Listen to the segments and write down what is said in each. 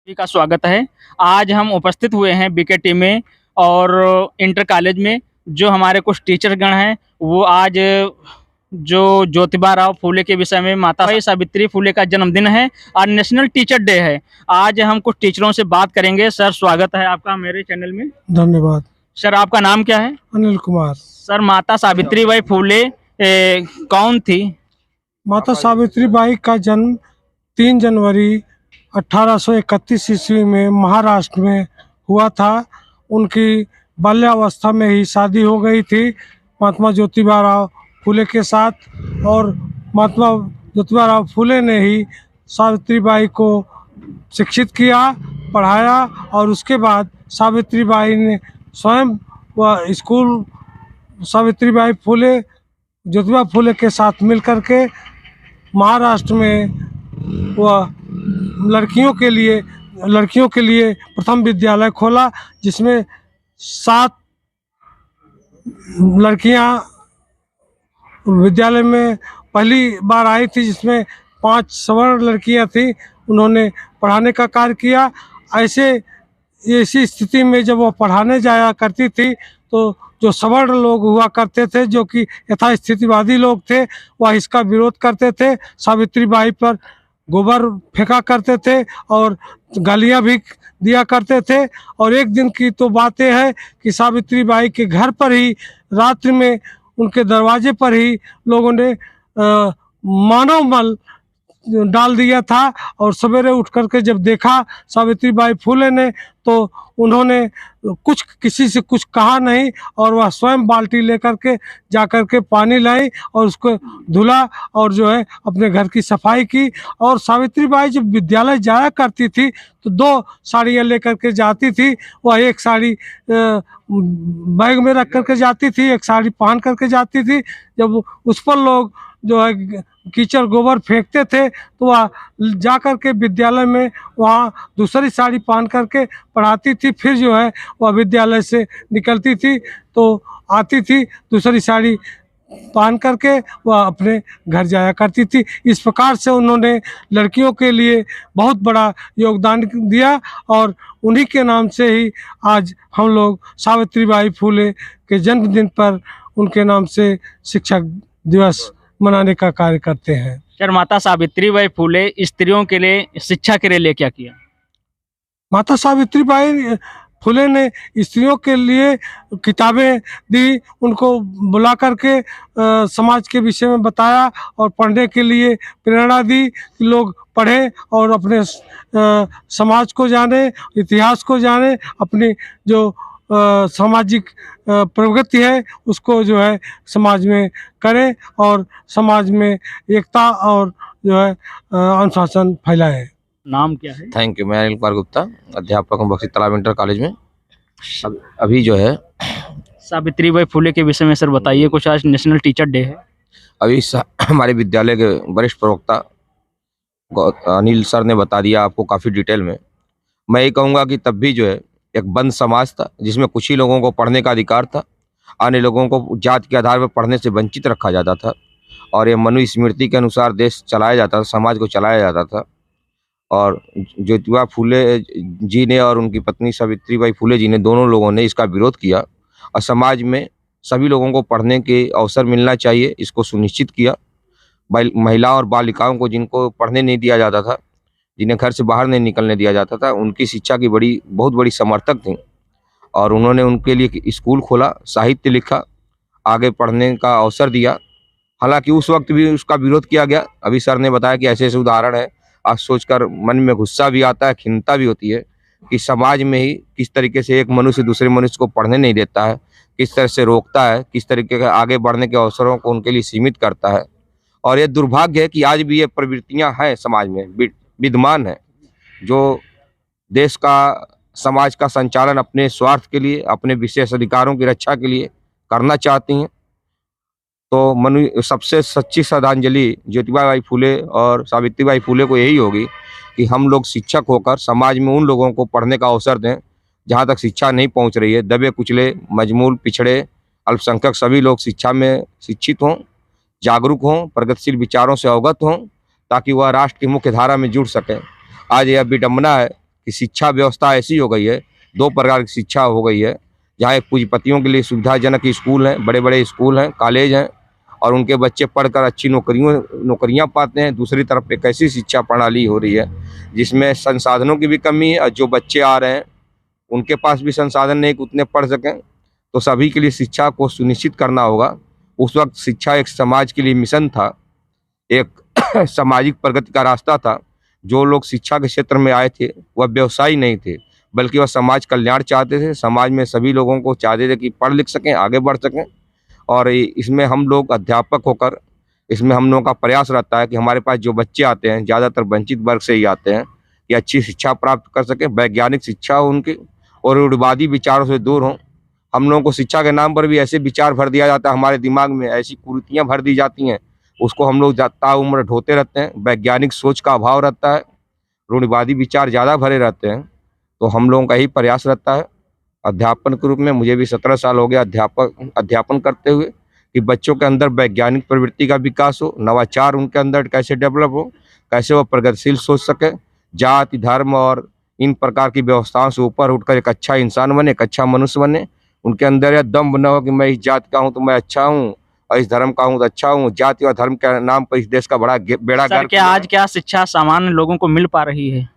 सभी का स्वागत है। आज हम उपस्थित हुए हैं बीकेटी में और इंटर कॉलेज में। जो हमारे कुछ टीचर गण हैं वो आज जो ज्योतिबा राव फूले के विषय में, माता सावित्री फूले का जन्मदिन है और नेशनल टीचर डे है। आज हम कुछ टीचरों से बात करेंगे। सर, स्वागत है आपका मेरे चैनल में। धन्यवाद। सर, आपका नाम क्या है? अनिल कुमार। सर, माता सावित्री बाई फूले कौन थी? माता सावित्री बाई का जन्म 3 जनवरी 1831 ईस्वी में महाराष्ट्र में हुआ था। उनकी बाल्यावस्था में ही शादी हो गई थी महात्मा ज्योतिबा राव फूले के साथ, और महात्मा ज्योतिबा राव फूले ने ही सावित्री बाई को शिक्षित किया, पढ़ाया, और उसके बाद सावित्री बाई ने स्वयं वह स्कूल सावित्रीबाई फूले ज्योतिबा फूले के साथ मिलकर के महाराष्ट्र में वह लड़कियों के लिए प्रथम विद्यालय खोला, जिसमें 7 लड़कियां विद्यालय में पहली बार आई थी, जिसमें 5 सवर्ण लड़कियां थी। उन्होंने पढ़ाने का कार्य किया। ऐसी स्थिति में जब वह पढ़ाने जाया करती थी तो जो सवर्ण लोग हुआ करते थे, जो कि यथास्थितिवादी लोग थे, वह इसका विरोध करते थे। सावित्री बाई पर गोबर फेंका करते थे और गालियां भी दिया करते थे। और एक दिन की तो बातें है कि सावित्री बाई के घर पर ही रात्रि में उनके दरवाजे पर ही लोगों ने मानव मल डाल दिया था, और सवेरे उठ करके जब देखा सावित्री बाई फूले ने, तो उन्होंने किसी से कुछ कहा नहीं, और वह स्वयं बाल्टी लेकर के जाकर के पानी लाई और उसको धुला और जो है अपने घर की सफाई की। और सावित्री बाई जब विद्यालय जाया करती थी तो 2 साड़ियाँ लेकर के जाती थी। वह एक साड़ी बैग में रख करके जाती थी, एक साड़ी पहन करके जाती थी। जब उस पर लोग जो है कीचड़ गोबर फेंकते थे तो वह जा कर के विद्यालय में वहाँ दूसरी साड़ी पहन करके पढ़ाती थी। फिर जो है वह विद्यालय से निकलती थी तो आती थी दूसरी साड़ी पहन करके वह अपने घर जाया करती थी। इस प्रकार से उन्होंने लड़कियों के लिए बहुत बड़ा योगदान दिया, और उन्हीं के नाम से ही आज हम लोग सावित्री बाई फूले के जन्मदिन पर उनके नाम से शिक्षक दिवस मनाने का कार्य करते हैं। सर, माता सावित्री बाई फूले स्त्रियों के लिए, शिक्षा के लिए क्या किया? माता सावित्री बाई फुले ने स्त्रियों के लिए किताबें दी, उनको बुला करके समाज के विषय में बताया और पढ़ने के लिए प्रेरणा दी कि लोग पढ़ें और अपने समाज को जाने, इतिहास को जाने, अपनी जो सामाजिक प्रगति है उसको जो है समाज में करें और समाज में एकता और जो है अनुशासन फैलाएं। नाम क्या है? Thank you. मैं अनिल कुमार गुप्ता, अध्यापक हूँ बख्शी तालाब इंटर कॉलेज में। अभी जो है सावित्री बाई फूले के विषय में सर बताइए कुछ। आज नेशनल टीचर डे है। अभी हमारे विद्यालय के वरिष्ठ प्रवक्ता अनिल सर ने बता दिया आपको काफ़ी डिटेल में। मैं ये कहूँगा कि तब भी जो है एक बंद समाज था, जिसमें कुछ ही लोगों को पढ़ने का अधिकार था। अन्य लोगों को जात के आधार पर पढ़ने से वंचित रखा जाता था, और ये मनुस्मृति के अनुसार देश चलाया जाता था, समाज को चलाया जाता था। और ज्योतिबा फूले जी ने और उनकी पत्नी सावित्री बाई फूले जी ने, दोनों लोगों ने इसका विरोध किया और समाज में सभी लोगों को पढ़ने के अवसर मिलना चाहिए, इसको सुनिश्चित किया। महिला और बालिकाओं को जिनको पढ़ने नहीं दिया जाता था, जिन्हें घर से बाहर नहीं निकलने दिया जाता था, उनकी शिक्षा की बहुत बड़ी समर्थक थी, और उन्होंने उनके लिए स्कूल खोला, साहित्य लिखा, आगे पढ़ने का अवसर दिया। हालांकि उस वक्त भी उसका विरोध किया गया। अभी सर ने बताया कि ऐसे ऐसे उदाहरण है। आज सोचकर मन में गुस्सा भी आता है, खिन्नता भी होती है कि समाज में ही किस तरीके से एक मनुष्य दूसरे मनुष्य को पढ़ने नहीं देता है, किस तरह से रोकता है, किस तरीके के आगे बढ़ने के अवसरों को उनके लिए सीमित करता है। और ये दुर्भाग्य है कि आज भी ये प्रवृत्तियां हैं समाज में विद्यमान है, जो देश का, समाज का संचालन अपने स्वार्थ के लिए, अपने विशेष अधिकारों की रक्षा के लिए करना चाहती हैं। तो सबसे सच्ची श्रद्धांजलि ज्योतिबा बाई फूले और सावित्री बाई फूले को यही होगी कि हम लोग शिक्षक होकर समाज में उन लोगों को पढ़ने का अवसर दें जहाँ तक शिक्षा नहीं पहुँच रही है। दबे कुचले, मजमूल, पिछड़े, अल्पसंख्यक सभी लोग शिक्षा में शिक्षित हों, जागरूक हों, प्रगतिशील विचारों से अवगत हों, ताकि वह राष्ट्र की मुख्य धारा में जुड़ सकें। आज यह विडंबना है कि शिक्षा व्यवस्था ऐसी हो गई है, दो प्रकार की शिक्षा हो गई है। जहाँ एक पूंजीपतियों के लिए सुविधाजनक स्कूल हैं, बड़े बड़े स्कूल हैं, कॉलेज हैं, और उनके बच्चे पढ़कर अच्छी नौकरियां पाते हैं। दूसरी तरफ एक ऐसी शिक्षा प्रणाली हो रही है जिसमें संसाधनों की भी कमी है, और जो बच्चे आ रहे हैं उनके पास भी संसाधन नहीं कि उतने पढ़ सकें। तो सभी के लिए शिक्षा को सुनिश्चित करना होगा। उस वक्त शिक्षा एक समाज के लिए मिशन था, एक सामाजिक प्रगति का रास्ता था। जो लोग शिक्षा के क्षेत्र में आए थे वह व्यवसायी नहीं थे, बल्कि वह समाज कल्याण चाहते थे। समाज में सभी लोगों को चाहते थे कि पढ़ लिख सकें, आगे बढ़ सकें। और इसमें हम लोग अध्यापक होकर इसमें हम लोगों का प्रयास रहता है कि हमारे पास जो बच्चे आते हैं ज़्यादातर वंचित वर्ग से ही आते हैं, कि अच्छी शिक्षा प्राप्त कर सकें, वैज्ञानिक शिक्षा हो उनकी, और रूढ़िवादी विचारों से दूर हों। हम लोगों को शिक्षा के नाम पर भी ऐसे विचार भर दिया जाता है, हमारे दिमाग में ऐसी कुरीतियाँ भर दी जाती हैं, उसको हम लोग ताउम्र ढोते रहते हैं। वैज्ञानिक सोच का अभाव रहता है, रूढ़िवादी विचार ज़्यादा भरे रहते हैं। तो हम लोगों का यही प्रयास रहता है अध्यापन के रूप में। मुझे भी 17 साल हो गया अध्यापन करते हुए, कि बच्चों के अंदर वैज्ञानिक प्रवृत्ति का विकास हो, नवाचार उनके अंदर कैसे डेवलप हो, कैसे वो प्रगतिशील सोच सके, जाति धर्म और इन प्रकार की व्यवस्थाओं से ऊपर उठकर एक अच्छा इंसान बने, एक अच्छा मनुष्य बने। उनके अंदर यह दम्भ न हो कि मैं इस जात का हूँ तो मैं अच्छा हूँ, और इस धर्म का हूँ तो अच्छा हूँ। जाति और धर्म के नाम पर इस देश का बड़ा बेड़ा सर गर्क क्या हुआ आज है। क्या शिक्षा सामान्य लोगों को मिल पा रही है?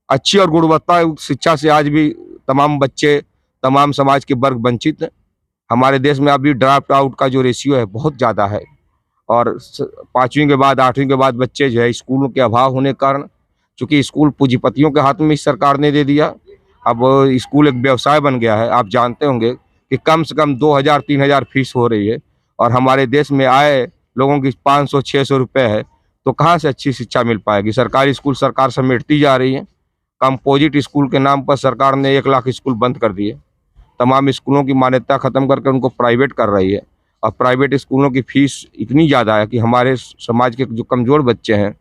अच्छी और गुणवत्ता शिक्षा से आज भी तमाम बच्चे, तमाम समाज के वर्ग वंचित हैं। हमारे देश में अभी ड्रॉप आउट का जो रेशियो है बहुत ज़्यादा है, और 5वीं के बाद 8वीं के बाद बच्चे जो है स्कूलों के अभाव होने के कारण, चूँकि स्कूल पूंजीपतियों के हाथ में इस सरकार ने दे दिया, अब स्कूल एक व्यवसाय बन गया है। आप जानते होंगे कि कम से कम 2000-3000 फीस हो रही है, और हमारे देश में आए लोगों की 500-600 रुपये है, तो कहाँ से अच्छी शिक्षा मिल पाएगी? सरकारी स्कूल सरकार समेटती जा रही है। कंपोजिट स्कूल के नाम पर सरकार ने 1 लाख स्कूल बंद कर दिए। तमाम स्कूलों की मान्यता खत्म करके उनको प्राइवेट कर रही है, और प्राइवेट स्कूलों की फीस इतनी ज़्यादा है कि हमारे समाज के जो कमज़ोर बच्चे हैं,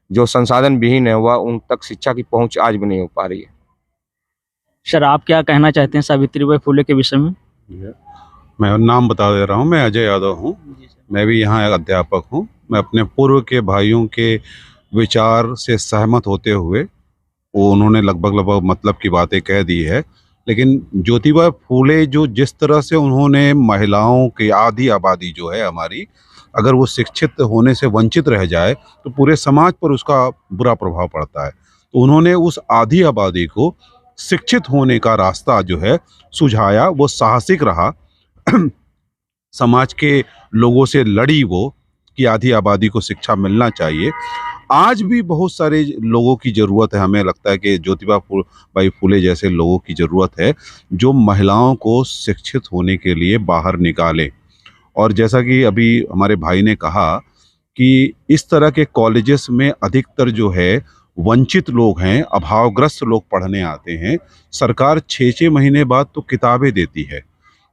जो संसाधन विहीन है, वह उन तक शिक्षा की पहुंच आज भी नहीं हो पा रही है। सर आप क्या कहना चाहते हैं सावित्रीबाई फुले के विषय में? मैं नाम बता दे रहा हूँ, मैं अजय यादव हूँ। मैं भी यहाँ एक अध्यापक हूँ। मैं अपने पूर्व के भाइयों के विचार से सहमत होते हुए, वो उन्होंने लगभग मतलब की बातें कह दी है, लेकिन ज्योतिबा फूले जो जिस तरह से उन्होंने महिलाओं की आधी आबादी जो है हमारी, अगर वो शिक्षित होने से वंचित रह जाए तो पूरे समाज पर उसका बुरा प्रभाव पड़ता है। तो उन्होंने उस आधी आबादी को शिक्षित होने का रास्ता जो है सुझाया, वो साहसिक रहा। समाज के लोगों से लड़ी वो, कि आधी आबादी को शिक्षा मिलना चाहिए। आज भी बहुत सारे लोगों की ज़रूरत है, हमें लगता है कि ज्योतिबा बाई फुले जैसे लोगों की ज़रूरत है जो महिलाओं को शिक्षित होने के लिए बाहर निकालें। और जैसा कि अभी हमारे भाई ने कहा कि इस तरह के कॉलेजेस में अधिकतर जो है वंचित लोग हैं, अभावग्रस्त लोग पढ़ने आते हैं। सरकार 6-6 महीने बाद तो किताबें देती है,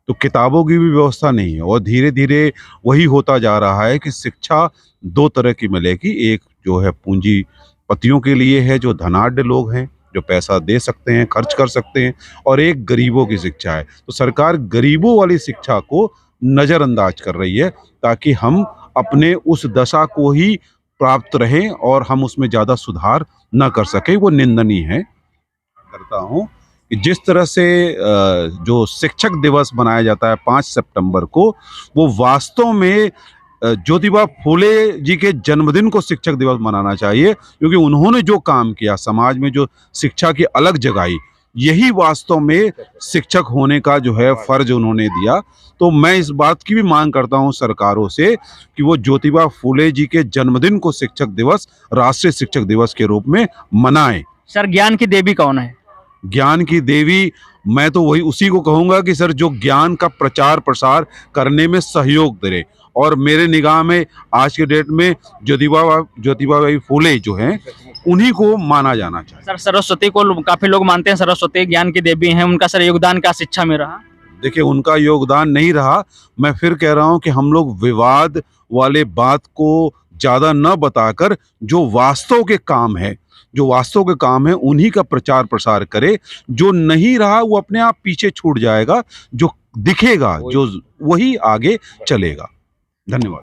तो किताबों की भी व्यवस्था नहीं है, और धीरे धीरे वही होता जा रहा है कि शिक्षा 2 तरह की मिलेगी। एक जो है पूंजीपतियों के लिए है, जो धनाढ्य लोग हैं, जो पैसा दे सकते हैं, खर्च कर सकते हैं, और एक गरीबों की शिक्षा है। तो सरकार गरीबों वाली शिक्षा को नज़रअंदाज कर रही है, ताकि हम अपने उस दशा को ही प्राप्त रहें और हम उसमें ज़्यादा सुधार न कर सकें। वो निंदनीय है। करता हूँ कि जिस तरह से जो शिक्षक दिवस मनाया जाता है 5 सितंबर को, वो वास्तव में ज्योतिबा फुले जी के जन्मदिन को शिक्षक दिवस मनाना चाहिए, क्योंकि उन्होंने जो काम किया, समाज में जो शिक्षा की अलग जगाई, यही वास्तव में शिक्षक होने का जो है फर्ज उन्होंने दिया। तो मैं इस बात की भी मांग करता हूं सरकारों से कि वो ज्योतिबा फुले जी के जन्मदिन को शिक्षक दिवस, राष्ट्रीय शिक्षक दिवस के रूप में मनाएं। सर ज्ञान की देवी कौन है? ज्ञान की देवी, मैं तो वही उसी को कहूंगा कि सर जो ज्ञान का प्रचार प्रसार करने में सहयोग दे, और मेरे निगाह में आज के डेट में ज्योतिबाबाई फुले जो हैं उन्हीं को माना जाना चाहिए। सर सरस्वती को काफी लोग मानते हैं सरस्वती ज्ञान की देवी हैं, उनका सर योगदान क्या शिक्षा में रहा? देखिए, उनका योगदान नहीं रहा। मैं फिर कह रहा हूं कि हम लोग विवाद वाले बात को ज़्यादा न बताकर जो वास्तव के काम है, उन्हीं का प्रचार प्रसार करे। जो नहीं रहा वो अपने आप पीछे छूट जाएगा, जो दिखेगा जो वही आगे चलेगा। धन्यवाद।